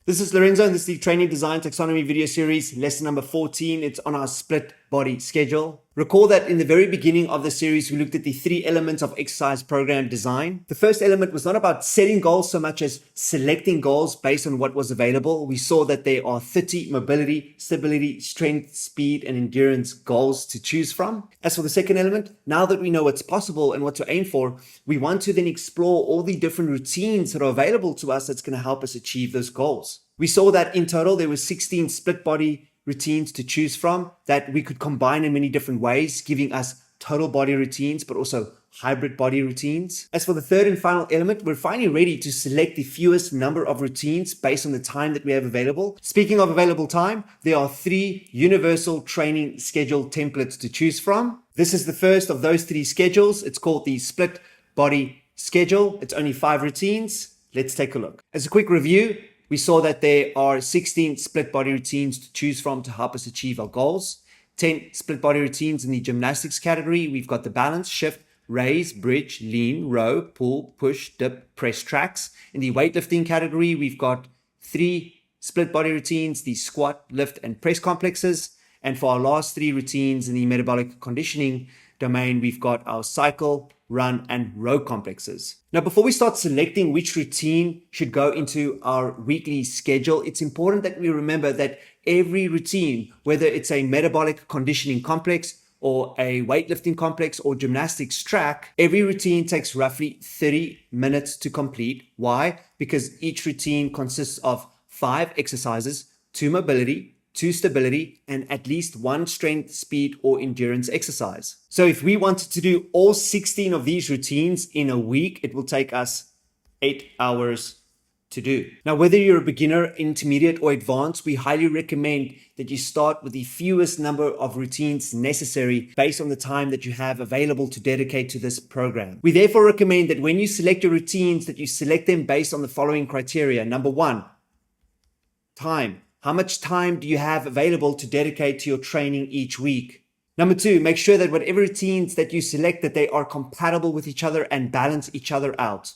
This is Lorenzo, and this is the Training Design Taxonomy video series, lesson number 14. It's on our split body schedule. Recall that in the very beginning of the series, we looked at the three elements of exercise program design. The first element was not about setting goals so much as selecting goals based on what was available. We saw that there are 30 mobility, stability, strength, speed, and endurance goals to choose from. As for the second element, now that we know what's possible and what to aim for, we want to then explore all the different routines that are available to us that's going to help us achieve those goals. We saw that in total, there were 16 split body routines to choose from that we could combine in many different ways, giving us total body routines, but also hybrid body routines. As for the third and final element, we're finally ready to select the fewest number of routines based on the time that we have available. Speaking of available time, there are 3 universal training schedule templates to choose from. This is the first of those 3 schedules. It's called the split body schedule. It's only 5 routines. Let's take a look. As a quick review, we saw that there are 16 split body routines to choose from to help us achieve our goals. 10 split body routines in the gymnastics category. We've got the balance, shift, raise, bridge, lean, row, pull, push, dip, press tracks. In the weightlifting category, we've got 3 split body routines, the squat, lift, and press complexes. And for our last 3 routines in the metabolic conditioning domain, we've got our cycle, run, and row complexes. Now, before we start selecting which routine should go into our weekly schedule, it's important that we remember that every routine, whether it's a metabolic conditioning complex or a weightlifting complex or gymnastics track, every routine takes roughly 30 minutes to complete. Why? Because each routine consists of 5 exercises, 2 mobility, 2 stability, and at least 1 strength, speed, or endurance exercise. So if we wanted to do all 16 of these routines in a week, it will take us 8 hours to do. Now, whether you're a beginner, intermediate, or advanced, we highly recommend that you start with the fewest number of routines necessary based on the time that you have available to dedicate to this program. We therefore recommend that when you select your routines, that you select them based on the following criteria. Number 1, time. How much time do you have available to dedicate to your training each week? Number 2, make sure that whatever routines that you select, that they are compatible with each other and balance each other out.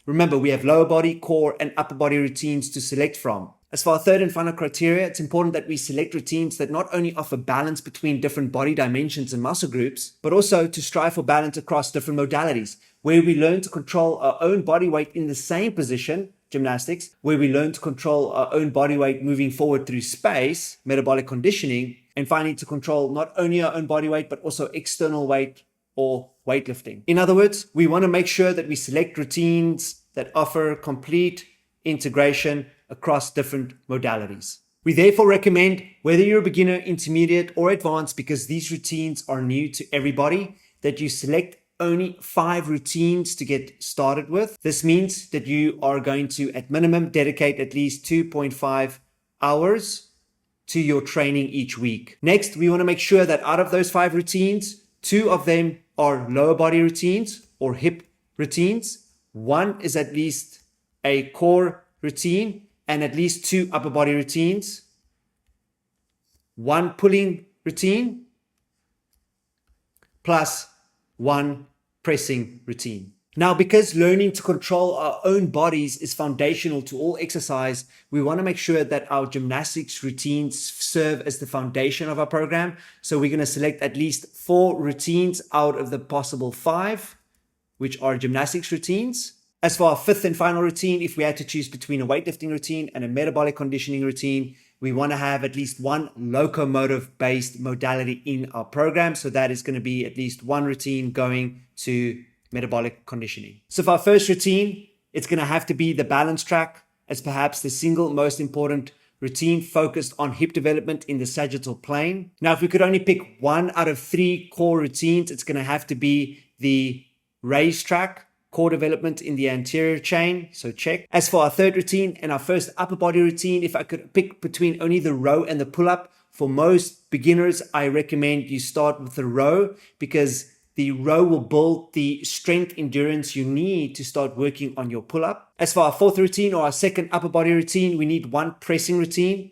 Remember, we have lower body, core, and upper body routines to select from. As for our third and final criteria, it's important that we select routines that not only offer balance between different body dimensions and muscle groups, but also to strive for balance across different modalities, where we learn to control our own body weight in the same position, gymnastics, where we learn to control our own body weight moving forward through space, metabolic conditioning, and finally to control not only our own body weight, but also external weight or weightlifting. In other words, we want to make sure that we select routines that offer complete integration across different modalities. We therefore recommend, whether you're a beginner, intermediate, or advanced, because these routines are new to everybody, that you select only 5 routines to get started with. This means that you are going to, at minimum, dedicate at least 2.5 hours to your training each week. Next, we want to make sure that out of those 5 routines, 2 of them are lower body routines or hip routines. 1 is at least a core routine and at least 2 upper body routines. 1 pulling routine plus 1 pressing routine. Now, because learning to control our own bodies is foundational to all exercise, we want to make sure that our gymnastics routines serve as the foundation of our program. So we're going to select at least 4 routines out of the possible 5, which are gymnastics routines. As for our 5th and final routine, if we had to choose between a weightlifting routine and a metabolic conditioning routine, we want to have at least 1 locomotive-based modality in our program. So that is going to be at least 1 routine going to metabolic conditioning. So for our first routine, it's going to have to be the balance track as perhaps the single most important routine focused on hip development in the sagittal plane. Now, if we could only pick 1 out of 3 core routines, it's going to have to be the raise track, core development in the anterior chain, so check. As for our third routine and our first upper body routine, if I could pick between only the row and the pull-up, for most beginners, I recommend you start with the row because the row will build the strength endurance you need to start working on your pull-up. As for our 4th routine or our second upper body routine, we need 1 pressing routine.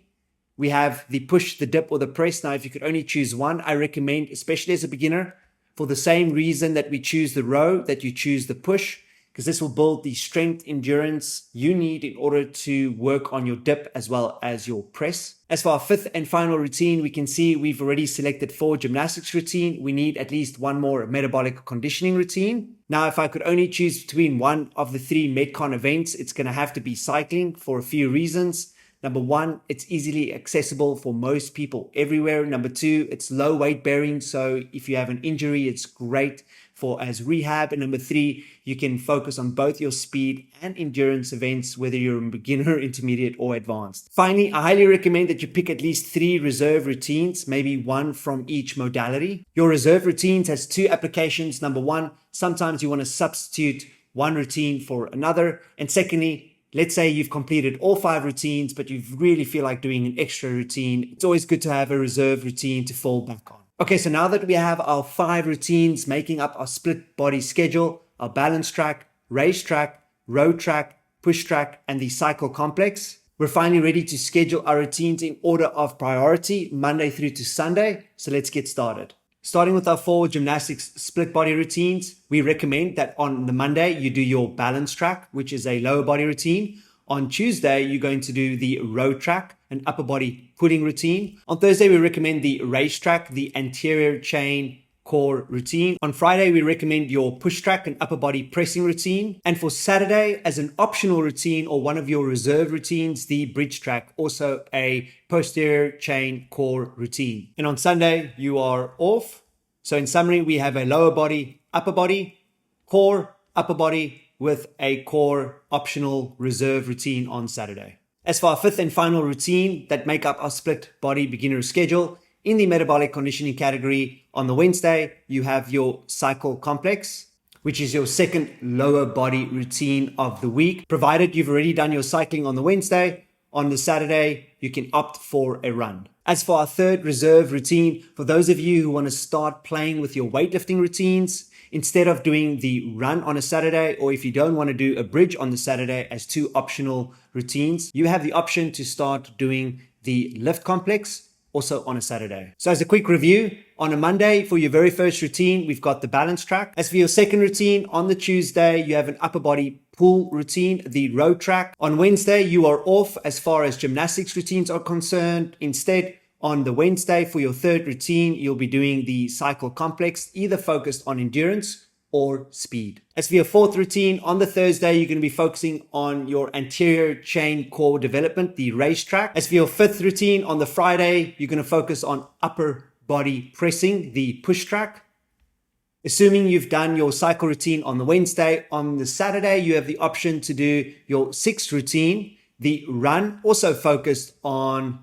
We have the push, the dip, or the press. Now, if you could only choose 1, I recommend, especially as a beginner, for the same reason that we choose the row, that you choose the push, because this will build the strength endurance you need in order to work on your dip as well as your press. As for our fifth and final routine, we can see we've already selected 4 gymnastics routine. We need at least 1 more metabolic conditioning routine. Now, if I could only choose between one of the 3 Metcon events, it's going to have to be cycling for a few reasons. Number 1, it's easily accessible for most people everywhere. Number 2, it's low weight bearing. So if you have an injury, it's great for as rehab. And number 3, you can focus on both your speed and endurance events, whether you're a beginner, intermediate, or advanced. Finally, I highly recommend that you pick at least 3 reserve routines, maybe 1 from each modality. Your reserve routines has 2 applications. Number 1, sometimes you want to substitute one routine for another. And secondly, let's say you've completed all 5 routines, but you really feel like doing an extra routine. It's always good to have a reserve routine to fall back on. Okay, so now that we have our 5 routines making up our split body schedule, our balance track, race track, road track, push track, and the cycle complex, we're finally ready to schedule our routines in order of priority, Monday through to Sunday. So let's get started. Starting with our 4 gymnastics split body routines, we recommend that on the Monday, you do your balance track, which is a lower body routine. On Tuesday, you're going to do the road track, an upper body pulling routine. On Thursday, we recommend the race track, the anterior chain core routine. On Friday, we recommend your push track and upper body pressing routine. And for Saturday, as an optional routine or one of your reserve routines, the bridge track, also a posterior chain core routine. And on Sunday, you are off. So in summary, we have a lower body, upper body, core, upper body with a core optional reserve routine on Saturday. As for our 5th and final routine that make up our split body beginner schedule, in the metabolic conditioning category, on the Wednesday, you have your cycle complex, which is your second lower body routine of the week. Provided you've already done your cycling on the Wednesday, on the Saturday, you can opt for a run. As for our 3rd reserve routine, for those of you who want to start playing with your weightlifting routines, instead of doing the run on a Saturday, or if you don't want to do a bridge on the Saturday as 2 optional routines, you have the option to start doing the lift complex also on a Saturday. So as a quick review, on a Monday for your very first routine, we've got the balance track. As for your second routine, on the Tuesday, you have an upper body pull routine, the road track. On Wednesday, you are off as far as gymnastics routines are concerned. Instead, on the Wednesday for your 3rd routine, you'll be doing the cycle complex, either focused on endurance or speed. As for your 4th routine, on the Thursday, you're going to be focusing on your anterior chain core development, the race track. As for your 5th routine, on the Friday, you're going to focus on upper body pressing, the push track. Assuming you've done your cycle routine on the Wednesday, on the Saturday, you have the option to do your 6th routine, the run, also focused on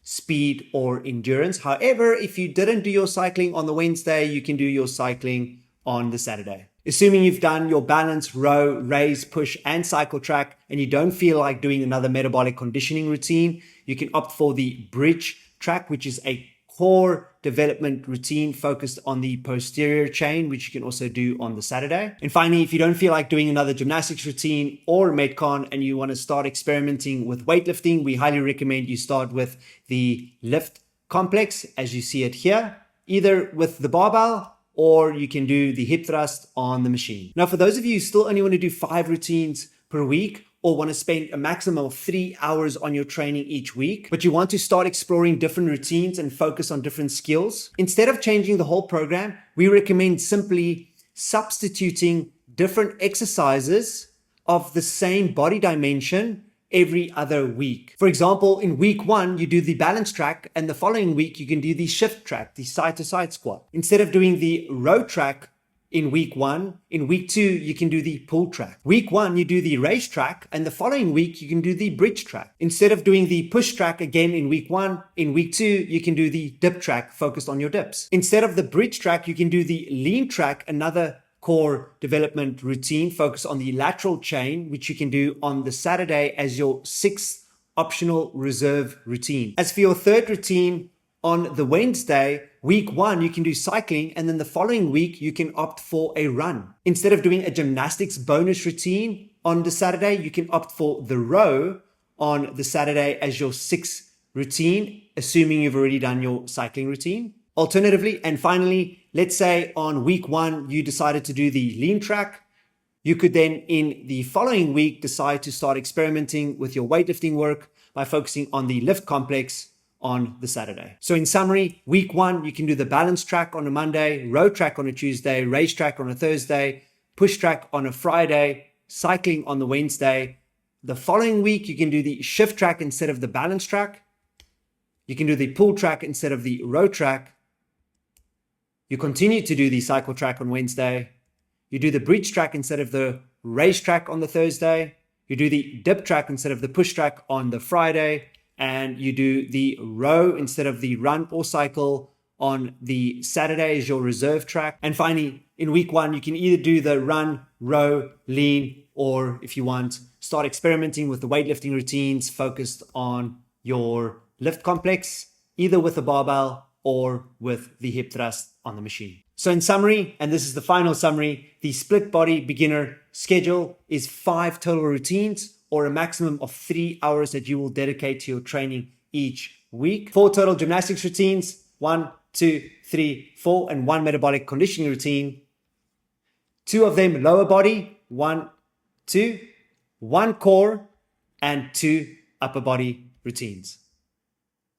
speed or endurance. However, if you didn't do your cycling on the Wednesday, you can do your cycling on the Saturday. Assuming you've done your balance, row, raise, push, and cycle track, and you don't feel like doing another metabolic conditioning routine, you can opt for the bridge track, which is a core development routine focused on the posterior chain, which you can also do on the Saturday. And finally, if you don't feel like doing another gymnastics routine or Metcon and you want to start experimenting with weightlifting, we highly recommend you start with the lift complex, as you see it here, either with the barbell or you can do the hip thrust on the machine. Now, for those of you who still only want to do 5 routines per week or want to spend a maximum of 3 hours on your training each week, but you want to start exploring different routines and focus on different skills, instead of changing the whole program, we recommend simply substituting different exercises of the same body dimension every other week. For example, in week 1, you do the balance track, and the following week, you can do the shift track, the side-to-side squat. Instead of doing the row track in week 1, in week 2, you can do the pull track. Week 1, you do the race track, and the following week, you can do the bridge track. Instead of doing the push track again in week 1, in week 2, you can do the dip track focused on your dips. Instead of the bridge track, you can do the lean track, another core development routine focused on the lateral chain, which you can do on the Saturday as your 6th optional reserve routine. As for your 3rd routine, on the Wednesday, week 1, you can do cycling, and then the following week, you can opt for a run. Instead of doing a gymnastics bonus routine on the Saturday, you can opt for the row on the Saturday as your 6th routine, assuming you've already done your cycling routine. Alternatively, and finally, let's say on week 1, you decided to do the lean track. You could then, in the following week, decide to start experimenting with your weightlifting work by focusing on the lift complex on the Saturday. So in summary, week 1, you can do the balance track on a Monday, row track on a Tuesday, race track on a Thursday, push track on a Friday, cycling on the Wednesday. The following week, you can do the shift track instead of the balance track. You can do the pull track instead of the row track. You continue to do the cycle track on Wednesday. You do the bridge track instead of the race track on the Thursday. You do the dip track instead of the push track on the Friday. And you do the row instead of the run or cycle on the Saturday as your reserve track. And finally, in week 1, you can either do the run, row, lean, or if you want, start experimenting with the weightlifting routines focused on your lift complex, either with a barbell or with the hip thrust on the machine. So in summary, and this is the final summary, the split body beginner schedule is 5 total routines or a maximum of 3 hours that you will dedicate to your training each week. 4 total gymnastics routines, 1, 2, 3, 4, and 1 metabolic conditioning routine. 2 of them lower body, 1, 2, 1 core, and 2 upper body routines.